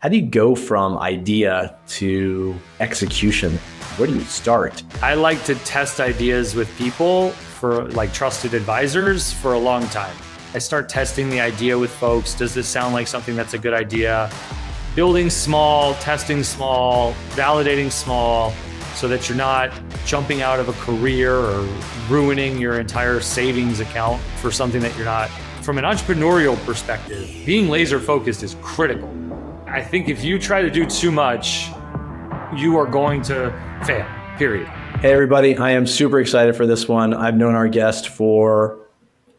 how do you go from idea to execution? Where do you start? I like to test ideas with people for like trusted advisors for a long time. I start testing the idea with folks. Does this sound like something that's a good idea? Building small, testing small, validating small, so that you're not jumping out of a career or ruining your entire savings account for something that you're not. From an entrepreneurial perspective, being laser focused is critical. I think if you try to do too much, you are going to fail, period. Hey everybody, I am super excited for this one. I've known our guest for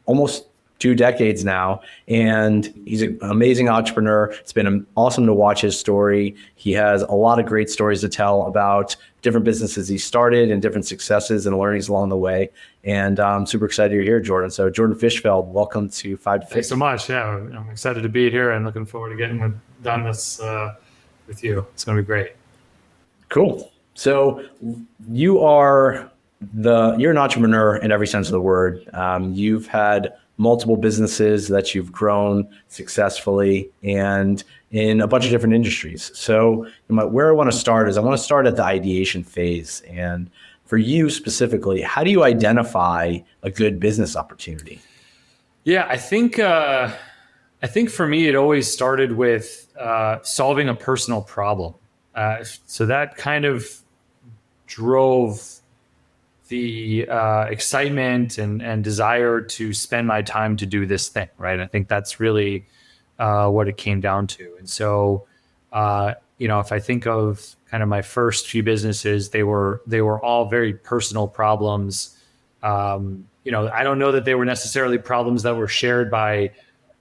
almost 2 decades now, and he's an amazing entrepreneur. It's been awesome to watch his story. He has a lot of great stories to tell about different businesses he started and different successes and learnings along the way. And I'm super excited you're here, Jordan. So Jordan Fishfeld, welcome to 5 to 50. Thanks so much. Yeah, I'm excited to be here and looking forward to getting done this with you. It's going to be great. Cool. So you're an entrepreneur in every sense of the word. You've had multiple businesses that you've grown successfully and in a bunch of different industries. So where I want to start is I want to start at the ideation phase. And for you specifically, how do you identify a good business opportunity? Yeah, I think for me, it always started with solving a personal problem. So that kind of drove the excitement and desire to spend my time to do this thing, right? I think that's really what it came down to. And so, if I think of kind of my first few businesses, they were all very personal problems. I don't know that they were necessarily problems that were shared by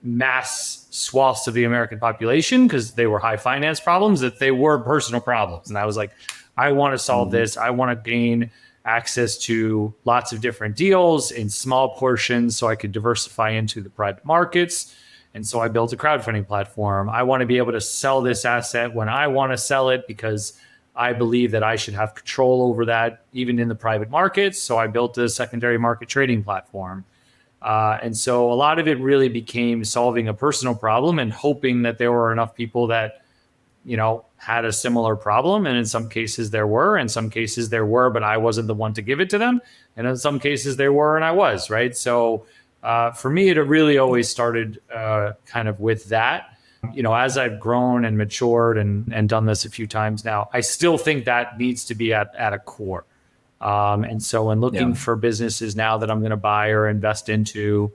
mass swaths of the American population because they were high finance problems, that they were personal problems. And I was like, I want to solve this. I want to gain access to lots of different deals in small portions so I could diversify into the private markets. And so I built a crowdfunding platform. I want to be able to sell this asset when I want to sell it because I believe that I should have control over that even in the private markets. So I built a secondary market trading platform. And so a lot of it really became solving a personal problem and hoping that there were enough people that had a similar problem. And in some cases there were, but I wasn't the one to give it to them. And in some cases there were, and I was, right? So for me, it really always started kind of with that. As I've grown and matured and done this a few times now, I still think that needs to be at a core. And so when looking for businesses now that I'm going to buy or invest into,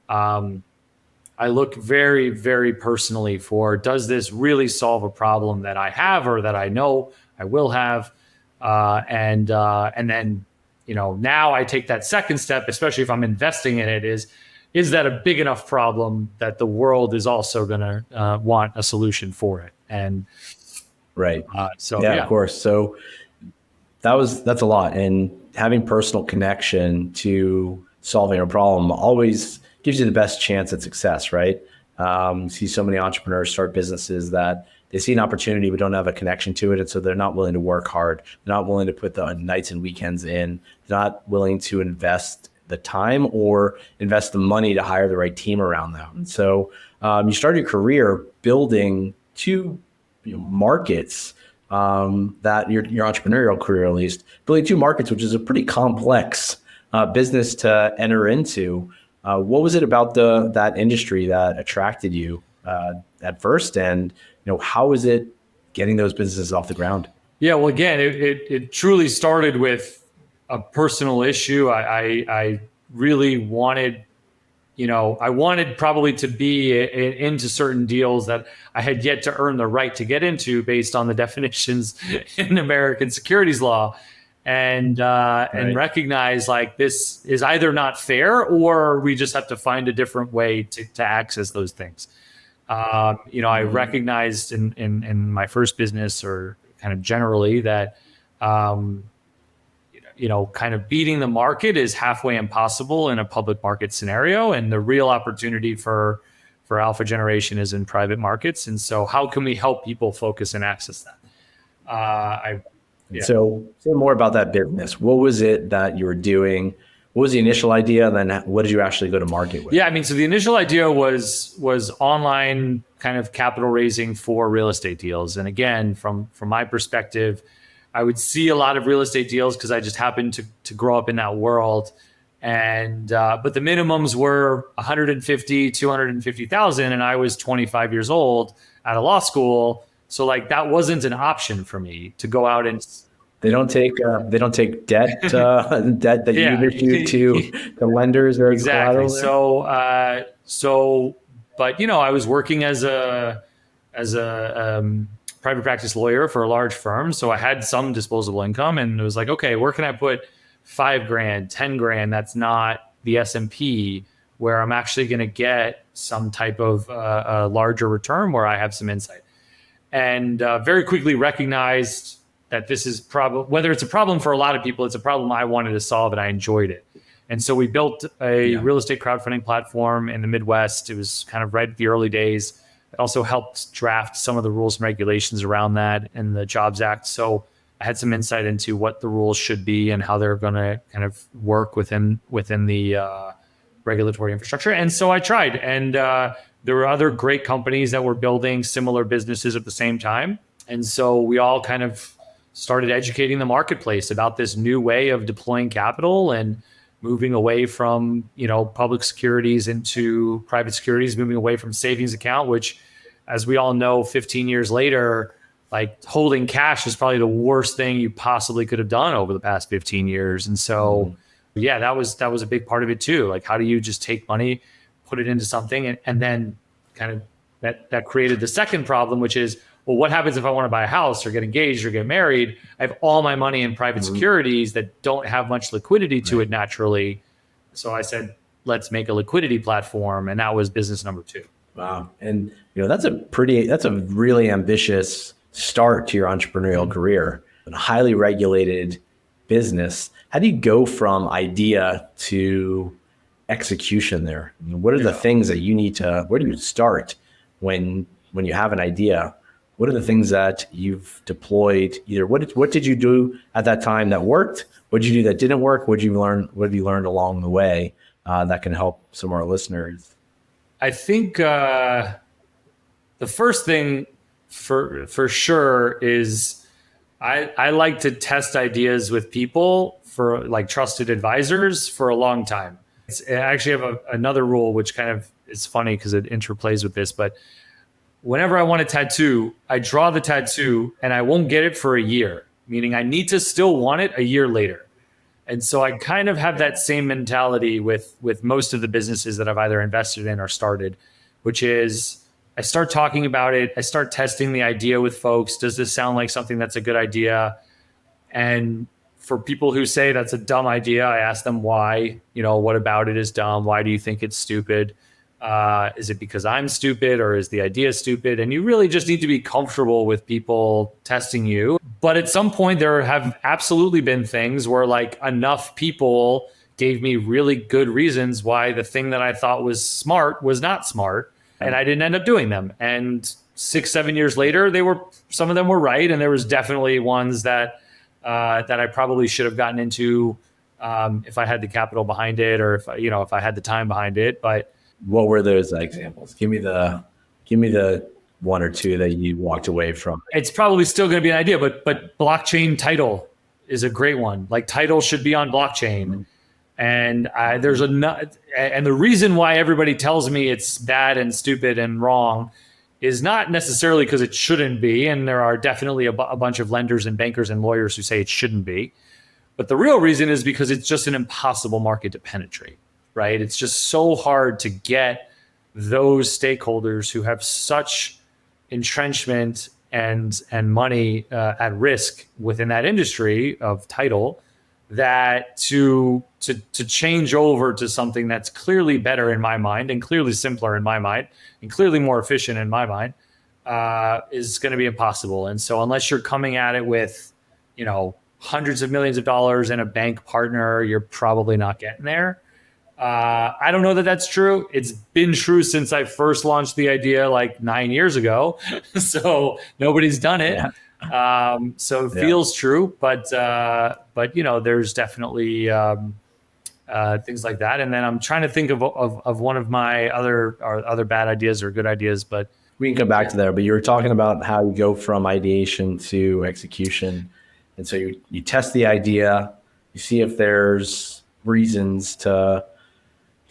I look very, very personally for, does this really solve a problem that I have or that I know I will have? And then, now I take that second step, especially if I'm investing in it, is that a big enough problem that the world is also going to want a solution for it? And right. Of course. So that's a lot. And having personal connection to solving a problem always gives you the best chance at success, right? See so many entrepreneurs start businesses that they see an opportunity but don't have a connection to it. And so they're not willing to work hard. They're not willing to put the nights and weekends in. They're not willing to invest the time or invest the money to hire the right team around them. And so you started your career building 2 markets, that your entrepreneurial career, at least, building 2 markets, which is a pretty complex business to enter into. What was it about that industry that attracted you at first, and how is it getting those businesses off the ground? Yeah, well, again, it truly started with a personal issue. I really wanted, I wanted probably to be into certain deals that I had yet to earn the right to get into based on the definitions in American securities law. And recognize like this is either not fair or we just have to find a different way to access those things. I recognized in my first business, or kind of generally, that kind of beating the market is halfway impossible in a public market scenario, and the real opportunity for alpha generation is in private markets. And so how can we help people focus and access that? So say more about that business. What was it that you were doing? what was the initial idea? And then what did you actually go to market with? Yeah, I mean, so the initial idea was online kind of capital raising for real estate deals. And again, from my perspective, I would see a lot of real estate deals because I just happened to grow up in that world. And but the minimums were 150, 250,000, and I was 25 years old out of law school. So like that wasn't an option for me to go out and they don't take debt debt that you issue to the lenders or exactly. So but I was working as a private practice lawyer for a large firm, so I had some disposable income, and it was like, okay, where can I put $5,000, $10,000? That's not the S&P, where I'm actually going to get some type of a larger return where I have some insight, and very quickly recognized that this is whether it's a problem for a lot of people, it's a problem I wanted to solve, and I enjoyed it. And so we built a real estate crowdfunding platform in the Midwest. It was kind of right at the early days. It also helped draft some of the rules and regulations around that in the Jobs Act. So I had some insight into what the rules should be and how they're going to kind of work within the regulatory infrastructure. And so I tried. And there were other great companies that were building similar businesses at the same time. And so we all kind of started educating the marketplace about this new way of deploying capital and moving away from, public securities into private securities, moving away from savings account, which, as we all know, 15 years later, like holding cash is probably the worst thing you possibly could have done over the past 15 years. And so, that was a big part of it too. Like, how do you just take money, put it into something, and then kind of that created the second problem, which is, well, what happens if I want to buy a house or get engaged or get married? I have all my money in private securities that don't have much liquidity to it naturally. So I said, let's make a liquidity platform. And that was business number 2. Wow. And that's a really ambitious start to your entrepreneurial career. A highly regulated business. How do you go from idea to execution there? What are the things that you need to, where do you start when you have an idea? What are the things that you've deployed? Either what did you do at that time that worked? What did you do that didn't work? What have you learned along the way that can help some of our listeners? I think the first thing for sure is I like to test ideas with people, for like trusted advisors, for a long time. I actually have another rule, which kind of is funny because it interplays with this, but whenever I want a tattoo, I draw the tattoo and I won't get it for a year, meaning I need to still want it a year later. And so I kind of have that same mentality with most of the businesses that I've either invested in or started, which is I start talking about it. I start testing the idea with folks. Does this sound like something that's a good idea? And for people who say that's a dumb idea, I ask them why. What about it is dumb? Why do you think it's stupid? Is it because I'm stupid, or is the idea stupid? And you really just need to be comfortable with people testing you. But at some point, there have absolutely been things where like enough people gave me really good reasons why the thing that I thought was smart was not smart, and I didn't end up doing them. And 6-7 years later, some of them were right, and there was definitely ones that I probably should have gotten into if I had the capital behind it, or if I had the time behind it. But what were those examples? Give me the one or two that you walked away from. It's probably still going to be an idea, but blockchain title is a great one. Like, title should be on blockchain. And and the reason why everybody tells me it's bad and stupid and wrong is not necessarily because it shouldn't be. And there are definitely a bunch of lenders and bankers and lawyers who say it shouldn't be. But the real reason is because it's just an impossible market to penetrate. Right? It's just so hard to get those stakeholders who have such entrenchment and money at risk within that industry of title, that to change over to something that's clearly better in my mind, and clearly simpler in my mind, and clearly more efficient in my mind, is going to be impossible. And so unless you're coming at it with, hundreds of millions of dollars and a bank partner, you're probably not getting there. I don't know that that's true. It's been true since I first launched the idea like 9 years ago. So nobody's done it. So it feels true, but there's definitely, things like that. And then I'm trying to think of one of my other bad ideas or good ideas, but we can come back to there. But you were talking about how you go from ideation to execution. And so you test the idea, you see if there's reasons to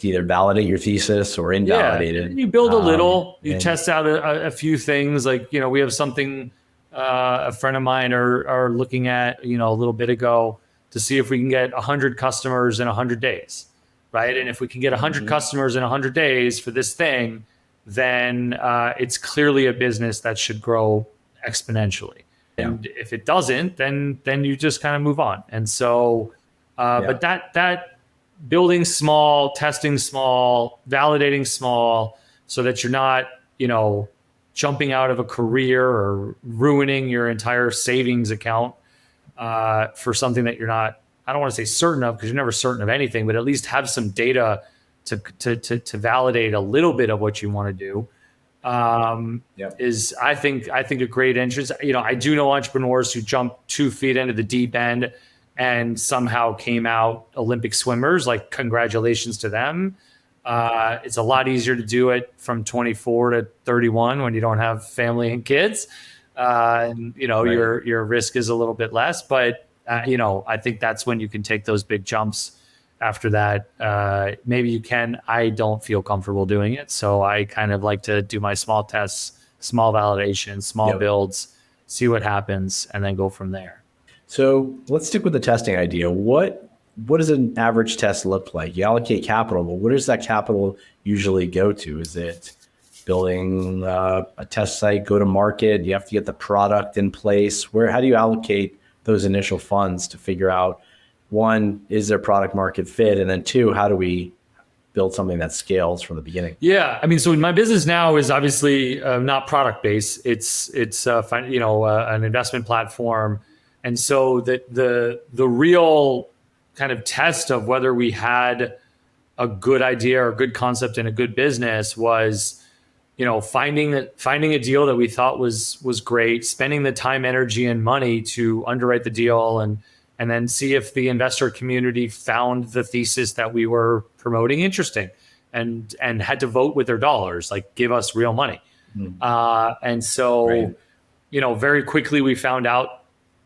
either validate your thesis or invalidate it. You build a little, you test out a few things. Like, we have something a friend of mine are looking at, a little bit ago, to see if we can get 100 customers in 100 days, right? And if we can get 100 customers in 100 days for this thing, then it's clearly a business that should grow exponentially. And if it doesn't, then you just kind of move on. And so, but that building small, testing small, validating small, so that you're not, jumping out of a career or ruining your entire savings account for something that you're not, I don't want to say certain of, because you're never certain of anything, but at least have some data to validate a little bit of what you want to do. Is I think a great entrance. I do know entrepreneurs who jump 2 feet into the deep end and somehow came out Olympic swimmers. Like, congratulations to them. It's a lot easier to do it from 24 to 31 when you don't have family and kids. And your risk is a little bit less, but I think that's when you can take those big jumps. After that, maybe you can. I don't feel comfortable doing it, so I kind of like to do my small tests, small validation, small builds, see what happens, and then go from there. So let's stick with the testing idea. What does an average test look like? You allocate capital, but where does that capital usually go to? Is it building a test site, go to market? You have to get the product in place. How do you allocate those initial funds to figure out, one, is there product market fit? And then two, how do we build something that scales from the beginning? Yeah. I mean, so my business now is obviously not product based. It's an investment platform. And so the real kind of test of whether we had a good idea or a good concept and a good business was, finding a deal that we thought was great, spending the time, energy, and money to underwrite the deal, and then see if the investor community found the thesis that we were promoting interesting, and had to vote with their dollars, like give us real money. And so, very quickly we found out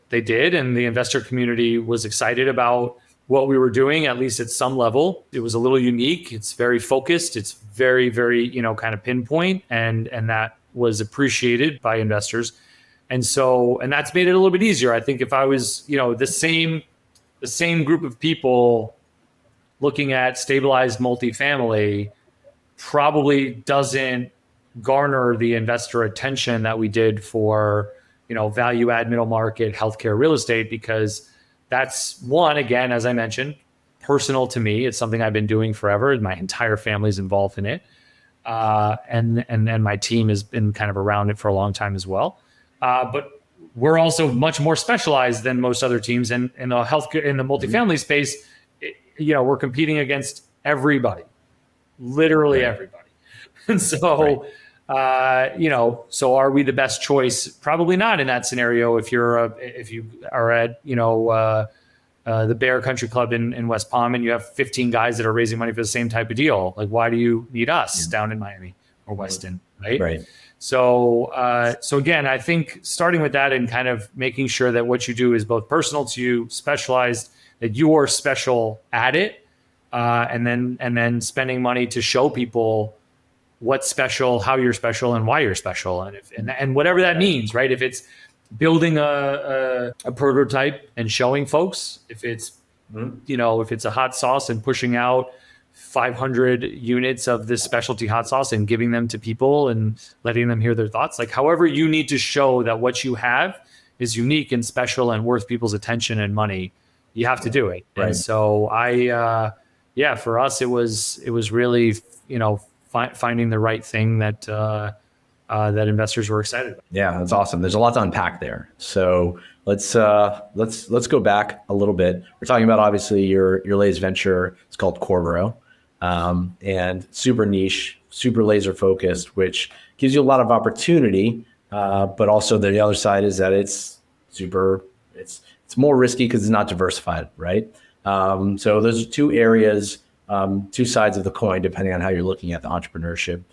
they did, and the investor community was excited about what we were doing, at least at some level. It was a little unique. It's very focused. It's very, very, kind of pinpoint, and that was appreciated by investors. And that's made it a little bit easier. I think if I was, the same group of people looking at stabilized multifamily, probably doesn't garner the investor attention that we did for, value add middle market, healthcare, real estate, because that's one, again, as I mentioned, personal to me. It's something I've been doing forever. My entire family's involved in it. And my team has been kind of around it for a long time as well. But we're also much more specialized than most other teams in the healthcare, in the multifamily space. We're competing against everybody, literally everybody. And so, so are we the best choice? Probably not in that scenario. If you are at, the Bear Country Club in West Palm, and you have 15 guys that are raising money for the same type of deal, like, why do you need us down in Miami or Weston? Right. So again, I think starting with that and kind of making sure that what you do is both personal to you, specialized, that you are special at it, and then spending money to show people what's special, how you're special, and why you're special, and whatever that means, right? If it's building a prototype and showing folks, if it's if it's a hot sauce and pushing out 500 units of this specialty hot sauce and giving them to people and letting them hear their thoughts, like however you need to show that what you have is unique and special and worth people's attention and money, you have to do it. Right. And so for us, it was really, finding the right thing that that investors were excited about. Yeah, that's awesome. There's a lot to unpack there. So let's go back a little bit. We're talking about, obviously, your latest venture. It's called CoreGro, and super niche, super laser focused, which gives you a lot of opportunity. But also the other side is that it's more risky because it's not diversified, right? So those are two areas, two sides of the coin, depending on how you're looking at the entrepreneurship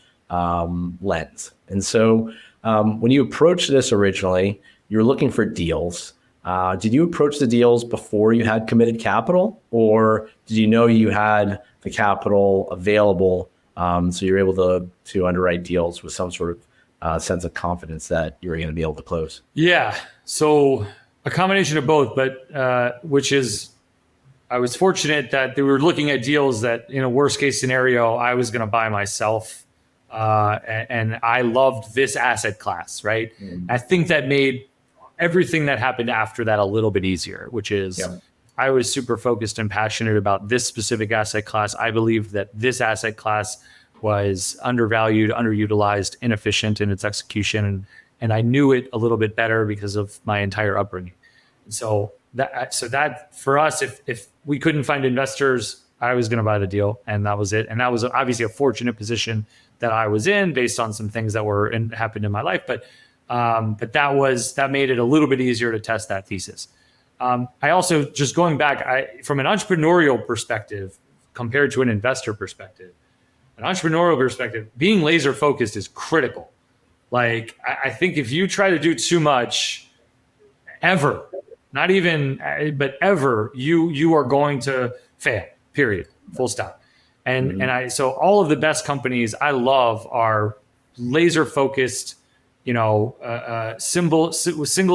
lens. And so when you approached this originally, you were looking for deals. Did you approach the deals before you had committed capital, or did you know you had the capital available, so you're able to underwrite deals with some sort of sense of confidence that you're going to be able to close? Yeah, so a combination of both, but which is, I was fortunate that they were looking at deals that, in a worst case scenario, I was going to buy myself, and I loved this asset class, right? I think that made everything that happened after that a little bit easier, which is I was super focused and passionate about this specific asset class. I believed that this asset class was undervalued, underutilized, inefficient in its execution. And I knew it a little bit better because of my entire upbringing. So that for us, if we couldn't find investors, I was going to buy the deal, and that was it. And that was obviously a fortunate position that I was in based on some things that happened in my life. But that made it a little bit easier to test that thesis. I also, just going back, from an entrepreneurial perspective compared to an investor perspective, being laser focused is critical. Like, I think if you try to do too much, ever, not even, but ever, you are going to fail, period, full stop. So all of the best companies I love are laser focused, single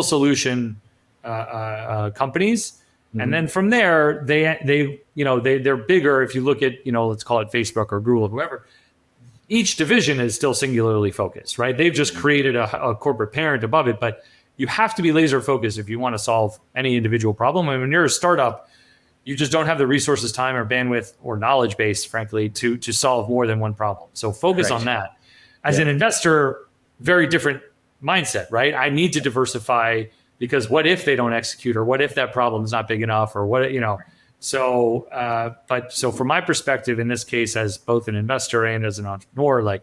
solution companies. And then from there, they're bigger. If you look at, let's call it Facebook or Google or whoever, each division is still singularly focused, right? They've just created a corporate parent above it, but you have to be laser focused if you want to solve any individual problem. And when you're a startup, you just don't have the resources, time, or bandwidth, or knowledge base, frankly, to solve more than one problem. So focus on that. As an investor, very different mindset, right? I need to diversify, because what if they don't execute, or what if that problem is not big enough, or what, So from my perspective, in this case, as both an investor and as an entrepreneur,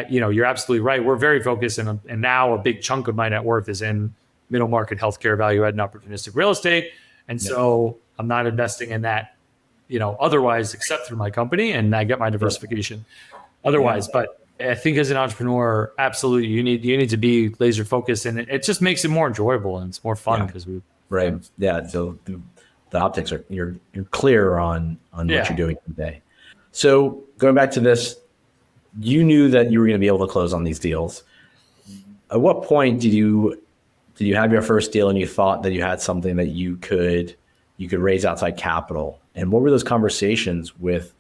you're absolutely right. We're very focused, and now a big chunk of my net worth is in middle market healthcare, value add, and opportunistic real estate. And so I'm not investing in that, otherwise, except through my company, and I get my diversification otherwise. But I think as an entrepreneur, absolutely, you need to be laser focused, and it just makes it more enjoyable and it's more fun because we. Right. Yeah. So the optics are, you're clear on what you're doing today. So going back to this, you knew that you were going to be able to close on these deals. At what point did you have your first deal and you thought that you had something that you could raise outside capital? And what were those conversations with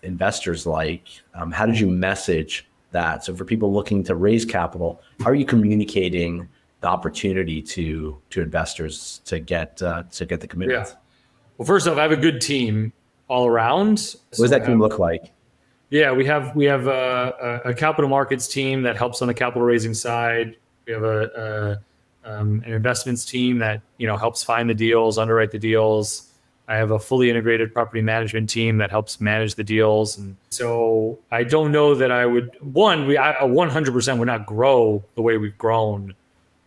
investors like? How did you message that? So for people looking to raise capital, how are you communicating the opportunity to investors to get the commitments? Yeah. Well, first off, I have a good team all around. What does that team look like? Yeah, we have a capital markets team that helps on the capital raising side. We have an investments team that helps find the deals, underwrite the deals. I have a fully integrated property management team that helps manage the deals. And so I don't know that I would, I 100% would not grow the way we've grown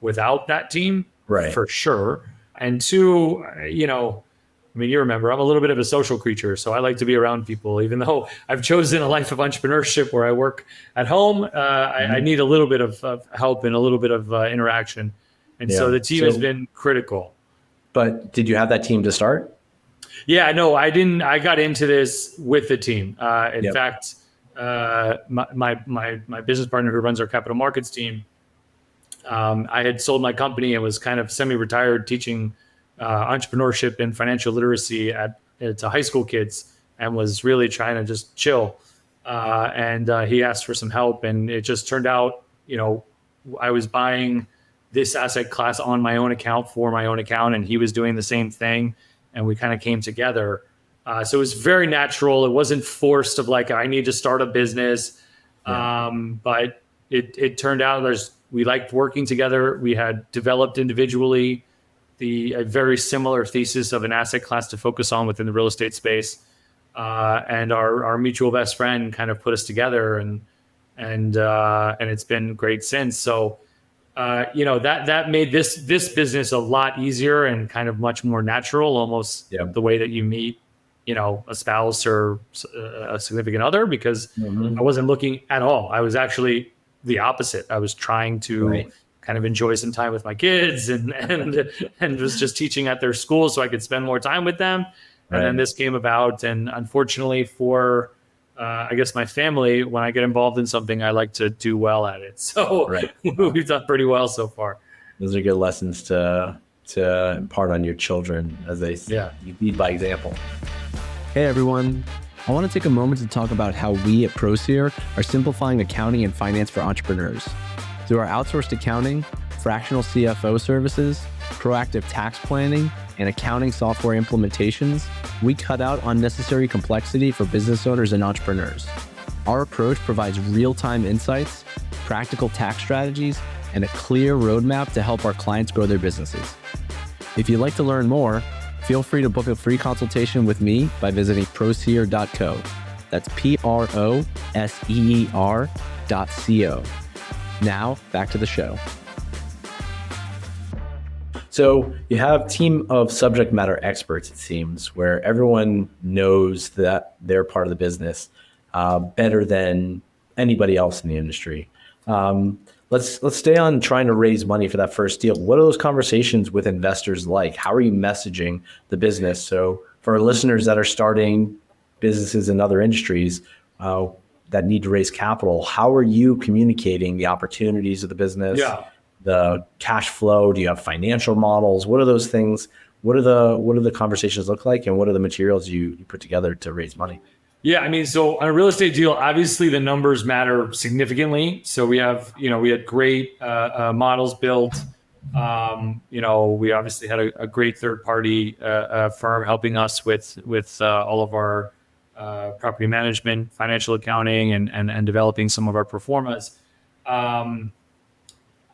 without that team, right? For sure. And two, you remember, I'm a little bit of a social creature, so I like to be around people. Even though I've chosen a life of entrepreneurship where I work at home, I need a little bit of help and a little bit of interaction. And so the team has been critical. But did you have that team to start? Yeah, no, I didn't. I got into this with the team. In fact, my business partner who runs our capital markets team, I had sold my company and was kind of semi-retired teaching entrepreneurship and financial literacy to high school kids, and was really trying to just chill. And he asked for some help, and it just turned out, I was buying this asset class on my own account for my own account, and he was doing the same thing, and we kind of came together. So it was very natural. It wasn't forced of like, I need to start a business. But it turned out we liked working together. We had developed individually a very similar thesis of an asset class to focus on within the real estate space. And our mutual best friend kind of put us together, and it's been great since. So that made this business a lot easier and kind of much more natural, almost the way that you meet, a spouse or a significant other, because I wasn't looking at all. I was actually the opposite. I was trying to kind of enjoy some time with my kids and was just teaching at their school so I could spend more time with them. And then this came about. And unfortunately for, I guess, my family, when I get involved in something, I like to do well at it. So we've done pretty well so far. Those are good lessons to impart on your children as they you lead by example. Hey, everyone. I want to take a moment to talk about how we at ProSeer are simplifying accounting and finance for entrepreneurs. Through our outsourced accounting, fractional CFO services, proactive tax planning, and accounting software implementations, we cut out unnecessary complexity for business owners and entrepreneurs. Our approach provides real-time insights, practical tax strategies, and a clear roadmap to help our clients grow their businesses. If you'd like to learn more, feel free to book a free consultation with me by visiting proseer.co. That's PROSEER.co. Now, back to the show. So you have a team of subject matter experts, it seems, where everyone knows that they're part of the business better than anybody else in the industry. Let's stay on trying to raise money for that first deal. What are those conversations with investors like? How are you messaging the business? So for our listeners that are starting businesses in other industries that need to raise capital, how are you communicating the opportunities of the business? The cash flow? Do you have financial models? What are those things? What do the conversations look like, and what are the materials you put together to raise money? Yeah, I mean, so on a real estate deal, obviously the numbers matter significantly. So we had great models built. We obviously had a great third party firm helping us with all of our property management, financial accounting, and developing some of our pro formas.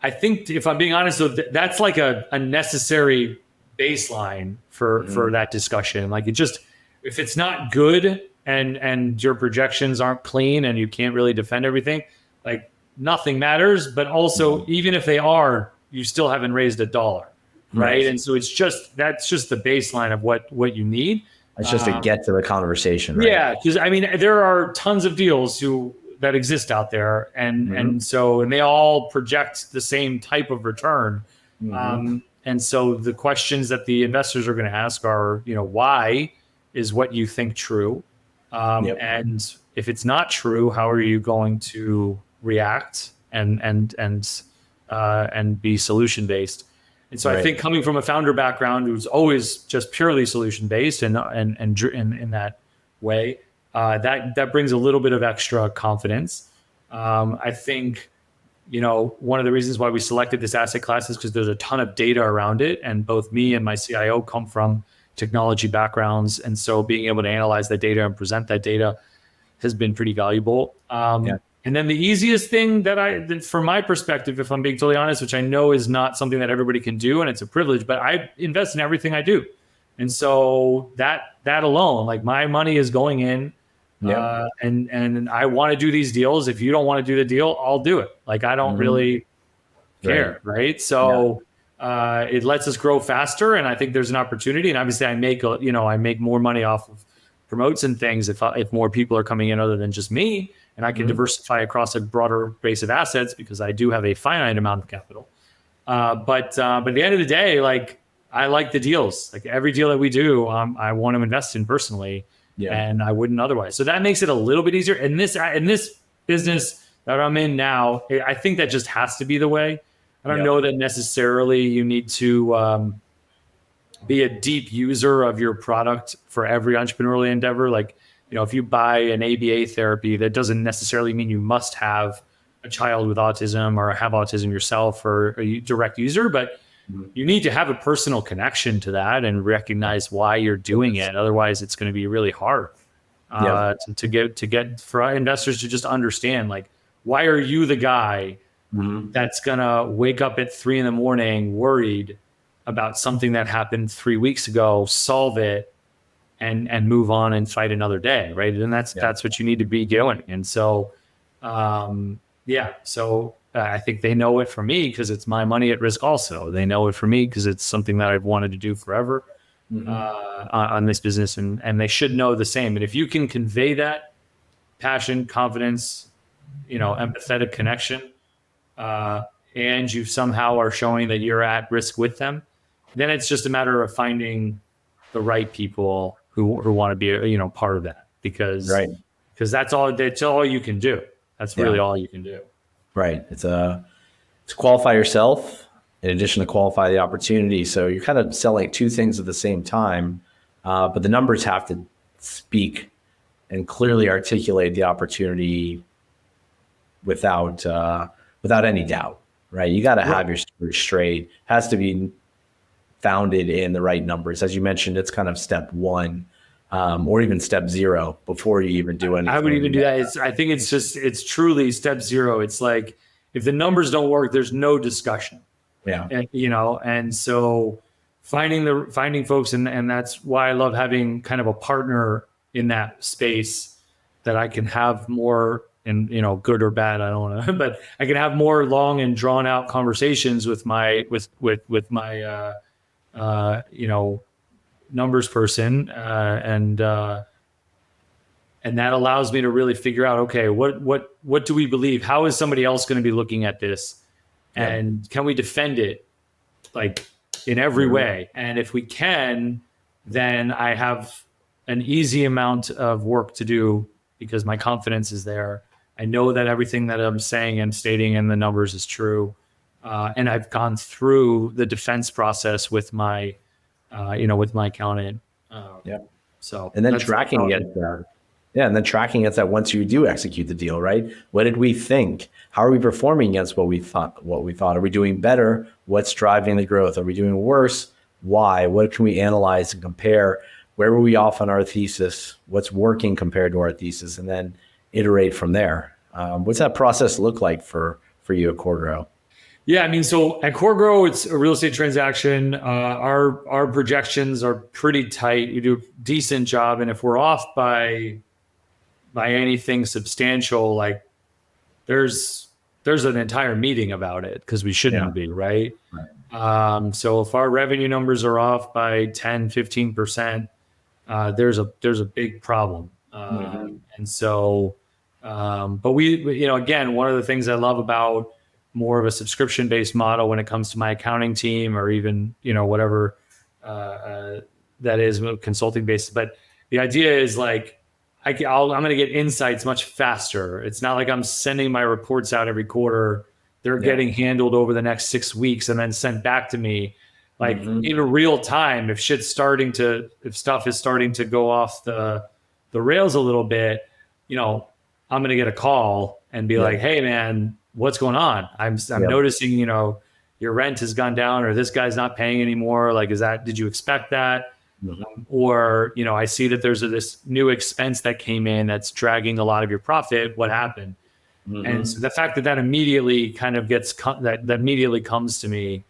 I think, if I'm being honest, so that's like a necessary baseline for that discussion. Like, if it's not good and your projections aren't clean and you can't really defend everything, like, nothing matters. But also, even if they are, you still haven't raised $1, right? And so that's just the baseline of what you need. It's just to get to the conversation, right? Yeah, because I mean, there are tons of deals that exist out there, and they all project the same type of return. And so the questions that the investors are going to ask are, why is what you think true? And if it's not true, how are you going to react and be solution based? And so I think, coming from a founder background who's always just purely solution based and in that way, that brings a little bit of extra confidence. I think, one of the reasons why we selected this asset class is because there's a ton of data around it, and both me and my CIO come from technology backgrounds, and so being able to analyze that data and present that data has been pretty valuable. And then the easiest thing that from my perspective, if I'm being totally honest, which I know is not something that everybody can do, and it's a privilege, but I invest in everything I do. And so that alone, like, my money is going in, and I want to do these deals. If you don't want to do the deal, I'll do it. Like, I don't really care. Right. So it lets us grow faster. And I think there's an opportunity. And obviously I make more money off of promotes and things if more people are coming in other than just me, and I can diversify across a broader base of assets because I do have a finite amount of capital. But at the end of the day, like, I like the deals. Like, every deal that we do, I want to invest in personally, and I wouldn't otherwise. So that makes it a little bit easier. In this business that I'm in now, I think that just has to be the way. I don't know that necessarily you need to be a deep user of your product for every entrepreneurial endeavor. Like, if you buy an ABA therapy, that doesn't necessarily mean you must have a child with autism or have autism yourself or a direct user, but you need to have a personal connection to that and recognize why you're doing it. Otherwise, it's going to be really hard to get for investors to just understand, like, why are you the guy that's going to wake up at 3 a.m. worried about something that happened 3 weeks ago, solve it, and move on and fight another day, right? And that's what you need to be doing. And so, so I think they know it from me because it's my money at risk also. They know it from me because it's something that I've wanted to do forever on this business, and they should know the same. And if you can convey that passion, confidence, empathetic connection, and you somehow are showing that you're at risk with them, then it's just a matter of finding the right people who want to be, part of that, because that's all you can do. That's really all you can do. Right. It's to qualify yourself in addition to qualify the opportunity. So you're kind of selling two things at the same time, but the numbers have to speak and clearly articulate the opportunity without any doubt, right? You got to have your story straight. It has to be founded in the right numbers. As you mentioned, it's kind of step one, or even step zero before you even do anything. I would even do that. I think it's truly step zero. It's like, if the numbers don't work, there's no discussion. Yeah. And, and so finding folks, and that's why I love having kind of a partner in that space that I can have more, and, good or bad, I don't want to, but I can have more long and drawn out conversations with my numbers person, and that allows me to really figure out, okay, what do we believe? How is somebody else going to be looking at this? And can we defend it like in every way? And if we can, then I have an easy amount of work to do because my confidence is there. I know that everything that I'm saying and stating in the numbers is true. And I've gone through the defense process with my, with my accountant. So, and then tracking it. And then tracking it that once you do execute the deal, right? What did we think? How are we performing against what we thought? Are we doing better? What's driving the growth? Are we doing worse? Why? What can we analyze and compare? Where were we off on our thesis? What's working compared to our thesis? And then iterate from there. What's that process look like for you at CoreGro? Yeah, I mean, so at CoreGro, it's a real estate transaction. Our projections are pretty tight. You do a decent job, and if we're off by anything substantial, like there's an entire meeting about it because we shouldn't be, right? So if our revenue numbers are off by 10, 15%, there's a big problem. And so, but we, again, one of the things I love about more of a subscription-based model when it comes to my accounting team, or even, whatever that is, consulting-based. But the idea is like, I'm going to get insights much faster. It's not like I'm sending my reports out every quarter. They're getting handled over the next 6 weeks and then sent back to me, like in real time. If stuff is starting to go off the rails a little bit, I'm going to get a call and be like, "Hey, man, what's going on? I'm noticing, your rent has gone down, or this guy's not paying anymore. Like, did you expect that?" Or, I see that there's this new expense that came in that's dragging a lot of your profit. What happened? And so the fact that immediately kind of that immediately comes to me,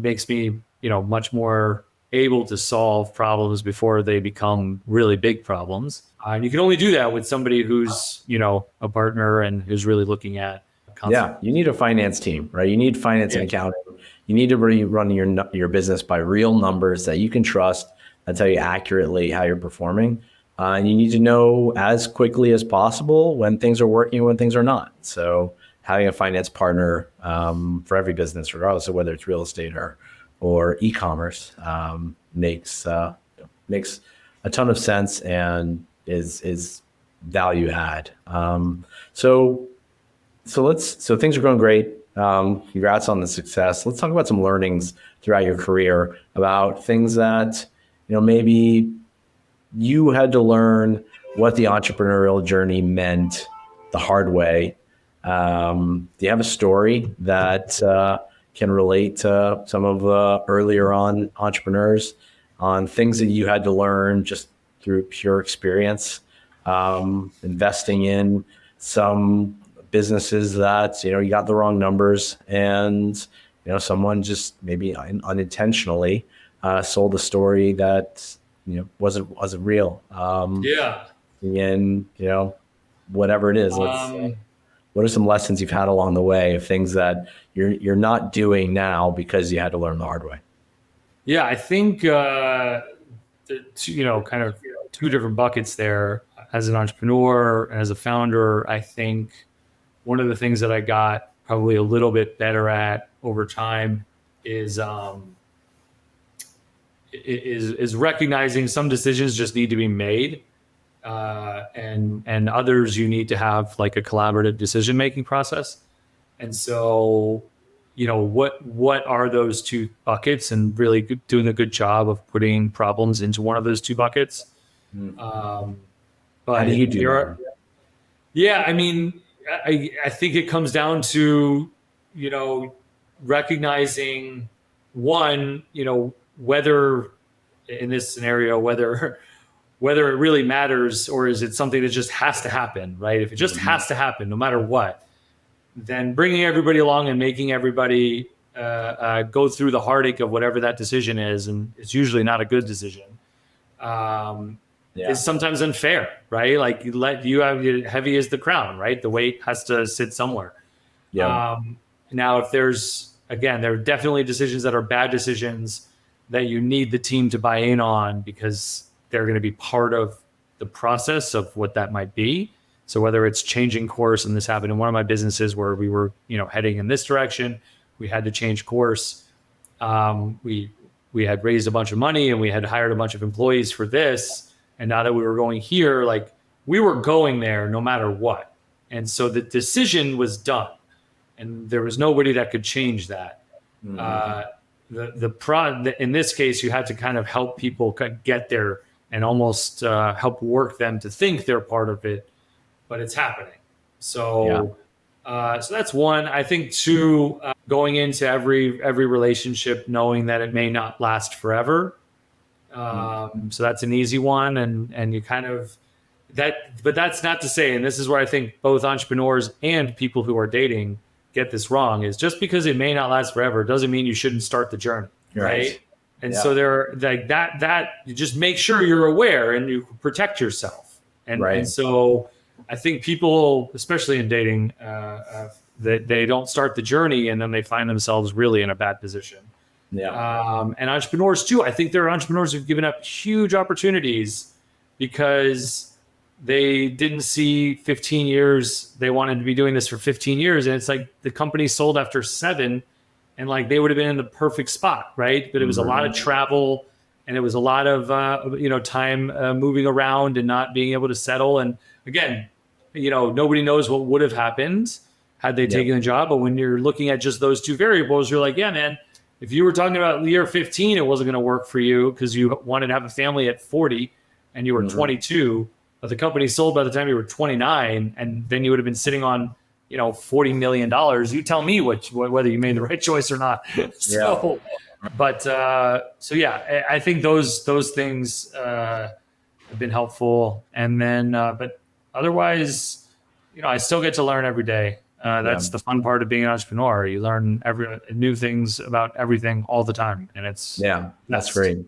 makes me, much more able to solve problems before they become really big problems. And you can only do that with somebody who's, a partner and who's really looking at. You need a finance team, right? You need finance and accounting. You need to really run your business by real numbers that you can trust that tell you accurately how you're performing. And you need to know as quickly as possible when things are working and when things are not. So having a finance partner for every business, regardless of whether it's real estate or e-commerce, makes a ton of sense and is value add. So things are going great. Congrats on the success. Let's talk about some learnings throughout your career about things that, maybe you had to learn what the entrepreneurial journey meant the hard way. Do you have a story that can relate to some of the earlier on entrepreneurs on things that you had to learn just through pure experience, investing in some businesses that, you got the wrong numbers and, someone just maybe unintentionally sold a story that, wasn't real. And, whatever it is, What are some lessons you've had along the way of things that you're not doing now because you had to learn the hard way? Yeah, I think kind of two different buckets there. As an entrepreneur and as a founder, I think one of the things that I got probably a little bit better at over time is recognizing some decisions just need to be made, and others you need to have like a collaborative decision making process. And so, what are those two buckets, and really doing a good job of putting problems into one of those two buckets. But how do you do that? Yeah, I mean, I think it comes down to, recognizing one, whether in this scenario, whether it really matters, or is it something that just has to happen, right? If it just has to happen, no matter what, then bringing everybody along and making everybody go through the heartache of whatever that decision is, and it's usually not a good decision, is sometimes unfair, right? Like you have heavy as the crown, right? The weight has to sit somewhere. Yeah. Now, if there are definitely decisions that are bad decisions that you need the team to buy in on, because they're going to be part of the process of what that might be. So whether it's changing course, and this happened in one of my businesses where we were, heading in this direction, we had to change course. We had raised a bunch of money and we had hired a bunch of employees for this. And now that we were going here, like we were going there no matter what. And so the decision was done, and there was nobody that could change that. In this case, you had to kind of help people get there and almost help work them to think they're part of it, but it's happening. So, so that's one. I think two, going into every relationship knowing that it may not last forever. So that's an easy one, and you kind of but that's not to say, and this is where I think both entrepreneurs and people who are dating get this wrong, is just because it may not last forever doesn't mean you shouldn't start the journey, right? And so they're like that you just make sure you're aware and you protect yourself. And so I think people, especially in dating, that they don't start the journey and then they find themselves really in a bad position. And entrepreneurs too. I think there are entrepreneurs who've given up huge opportunities because they didn't see 15 years. They wanted to be doing this for 15 years. And it's like the company sold after 7, and like they would have been in the perfect spot, right? But it was a lot of travel, and it was a lot of, time moving around and not being able to settle. And again, nobody knows what would have happened had they taken the job. But when you're looking at just those two variables, you're like, yeah, man, if you were talking about year 15, it wasn't going to work for you because you wanted to have a family at 40 and you were 22, but the company sold by the time you were 29, and then you would have been sitting on, $40 million. You tell me whether you made the right choice or not. I think those things have been helpful. And then, but otherwise, I still get to learn every day. That's the fun part of being an entrepreneur. You learn new things about everything all the time. And that's great.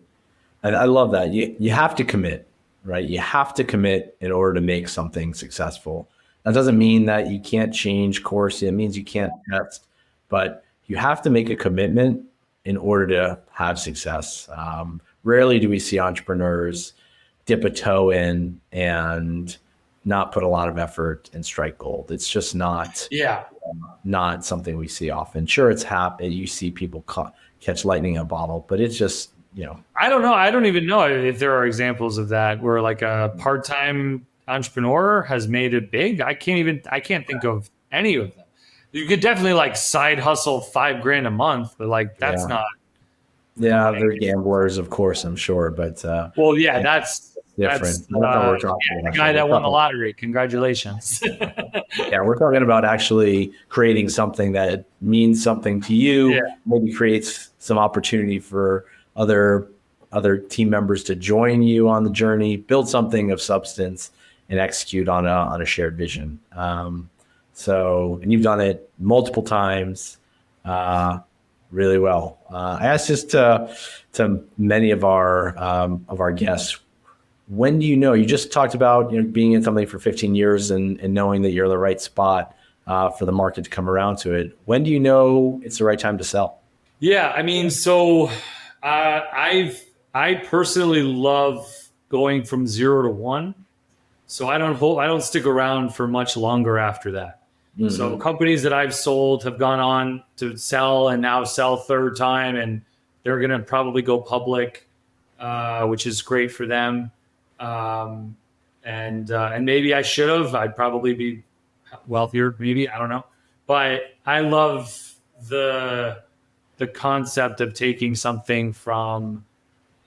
I love that. You have to commit, right? You have to commit in order to make something successful. That doesn't mean that you can't change course. It means you can't test, but you have to make a commitment in order to have success. Rarely do we see entrepreneurs dip a toe in and not put a lot of effort and strike gold. It's just not something we see often. Sure, it's happened. You see people catch lightning in a bottle, but it's just, I don't know. I don't even know if there are examples of that where like a part-time entrepreneur has made it big. I can't think of any of them. You could definitely like side hustle $5,000 a month, but like that's not. Yeah, they're gamblers, of course, I'm sure, but that's different. The guy that won the lottery. Congratulations. We're talking about actually creating something that means something to you. Maybe creates some opportunity for other team members to join you on the journey, build something of substance, and execute on a shared vision. And you've done it multiple times, really well. I asked this to many of our guests. When do you just talked about being in something for 15 years and knowing that you're in the right spot. for the market to come around to it. When do you know it's the right time to sell? Yeah, I mean, so I personally love going from 0 to 1. So I don't stick around for much longer after that. Mm-hmm. So companies that I've sold have gone on to sell and now sell third time, and they're going to probably go public, which is great for them. And maybe I should have. I'd probably be wealthier, maybe, I don't know. But I love the concept of taking something from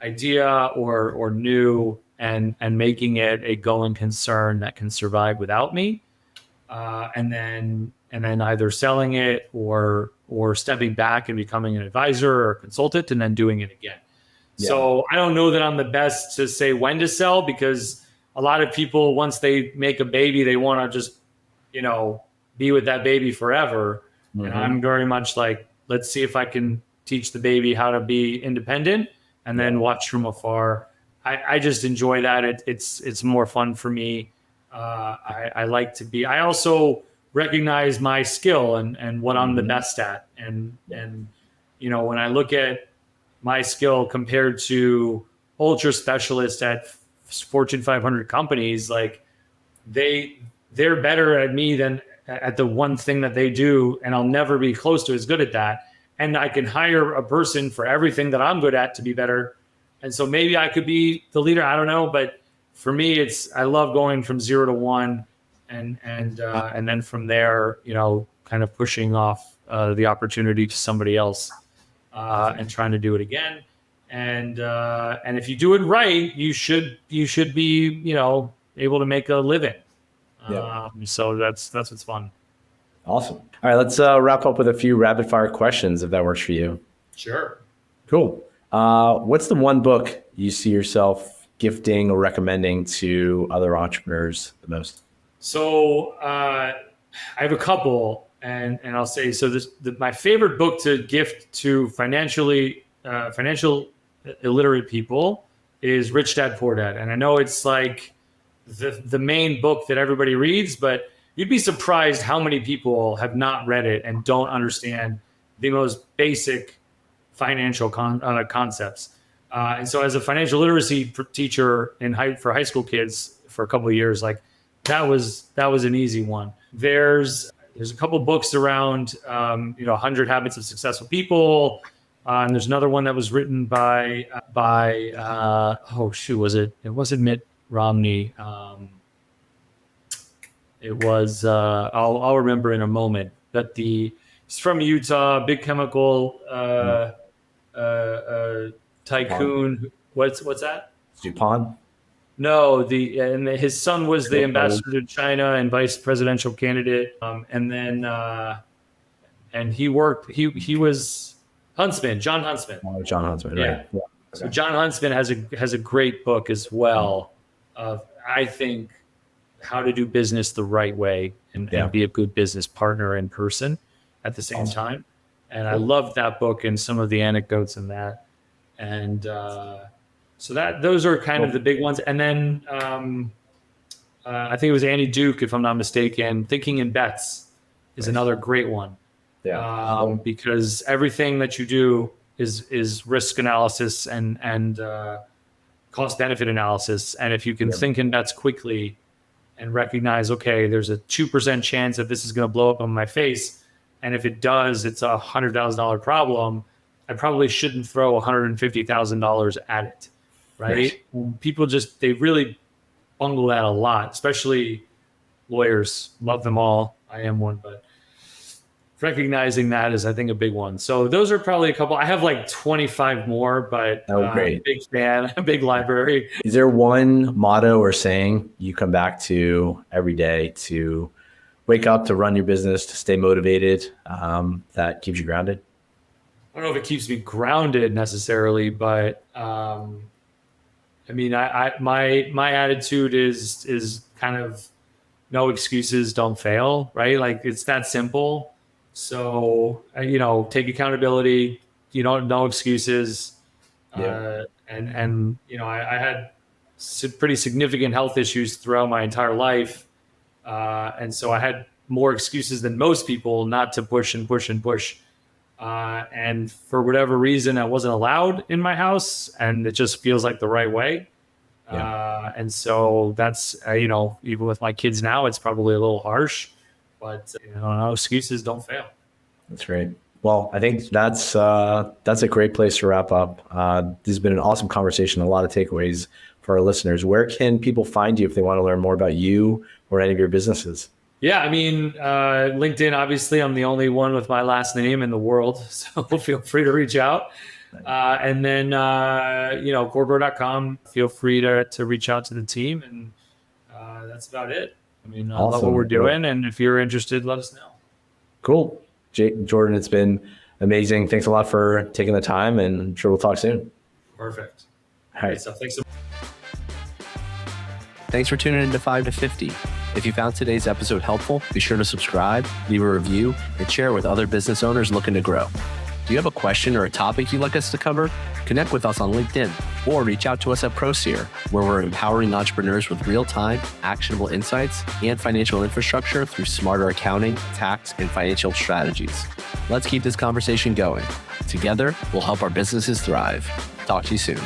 idea or new and making it a going concern that can survive without me, and then either selling it or stepping back and becoming an advisor or a consultant and then doing it again. Yeah. So I don't know that I'm the best to say when to sell, because a lot of people, once they make a baby, they want to just, be with that baby forever. Mm-hmm. And I'm very much like, let's see if I can teach the baby how to be independent and then watch from afar. I just enjoy that. It's more fun for me. I like to be, I also recognize my skill and what I'm the best at. And when I look at my skill compared to ultra specialists at Fortune 500 companies, like they're better at me than at the one thing that they do. And I'll never be close to as good at that. And I can hire a person for everything that I'm good at to be better. And so maybe I could be the leader. I don't know. But for me, I love going from 0 to 1 and then from there, kind of pushing off the opportunity to somebody else and trying to do it again. And if you do it right, you should be, able to make a living. Yeah. So that's what's fun. Awesome. All right, let's wrap up with a few rapid fire questions, if that works for you. Sure. Cool. What's the one book you see yourself gifting or recommending to other entrepreneurs the most? So I have a couple, and I'll say, so my favorite book to gift to financial illiterate people is Rich Dad Poor Dad. And I know it's like the main book that everybody reads, but you'd be surprised how many people have not read it and don't understand the most basic financial concepts. And so as a financial literacy teacher for high school kids for a couple of years, like that was an easy one. There's a couple books around, 100 Habits of Successful People. And there's another one that was written by it wasn't Mitt Romney. It was, I'll remember in a moment, but he's from Utah, big chemical tycoon. What's that? DuPont? No, and his son was the ambassador to China and vice presidential candidate. And then he was Huntsman, John Huntsman. Oh, John Huntsman, yeah. Right. Yeah. Okay. So John Huntsman has a great book as well of, I think, how to do business the right way and be a good business partner in person at the same time. And I loved that book and some of the anecdotes in that. And so those are kind of the big ones. And then I think it was Andy Duke, if I'm not mistaken, Thinking in Bets is another great one. Yeah. Because everything that you do is risk analysis and cost benefit analysis. And if you can think in bets quickly and recognize, okay, there's a 2% chance that this is going to blow up on my face. And if it does, it's a $100,000 problem. I probably shouldn't throw $150,000 at it, right? People they really bungle that a lot, especially lawyers. Love them all. I am one, but recognizing that is, I think, a big one. So those are probably a couple. I have like 25 more, but great. Big fan, a big library. Is there one motto or saying you come back to every day to wake up, to run your business, to stay motivated, that keeps you grounded? I don't know if it keeps me grounded necessarily, but I mean, my attitude is kind of no excuses, don't fail, right? Like it's that simple. So, take accountability, no excuses. Yeah. And I had pretty significant health issues throughout my entire life. And so I had more excuses than most people not to push and push and push. And for whatever reason, I wasn't allowed in my house, and it just feels like the right way. Yeah. And so that's, even with my kids now, it's probably a little harsh, but no excuses don't fail. That's great. Well, I think that's a great place to wrap up. This has been an awesome conversation, a lot of takeaways for our listeners. Where can people find you if they want to learn more about you or any of your businesses? Yeah, I mean, LinkedIn, obviously, I'm the only one with my last name in the world, so feel free to reach out. And then, CoreGro.com, feel free to reach out to the team. And that's about it. I mean, I love what we're doing. And if you're interested, let us know. Cool. Jordan, it's been amazing. Thanks a lot for taking the time, and I'm sure we'll talk soon. Perfect. All right. So thanks so much. Thanks for tuning in to 5 to 50. If you found today's episode helpful, be sure to subscribe, leave a review, and share with other business owners looking to grow. Do you have a question or a topic you'd like us to cover? Connect with us on LinkedIn or reach out to us at ProSeer, where we're empowering entrepreneurs with real-time, actionable insights and financial infrastructure through smarter accounting, tax, and financial strategies. Let's keep this conversation going. Together, we'll help our businesses thrive. Talk to you soon.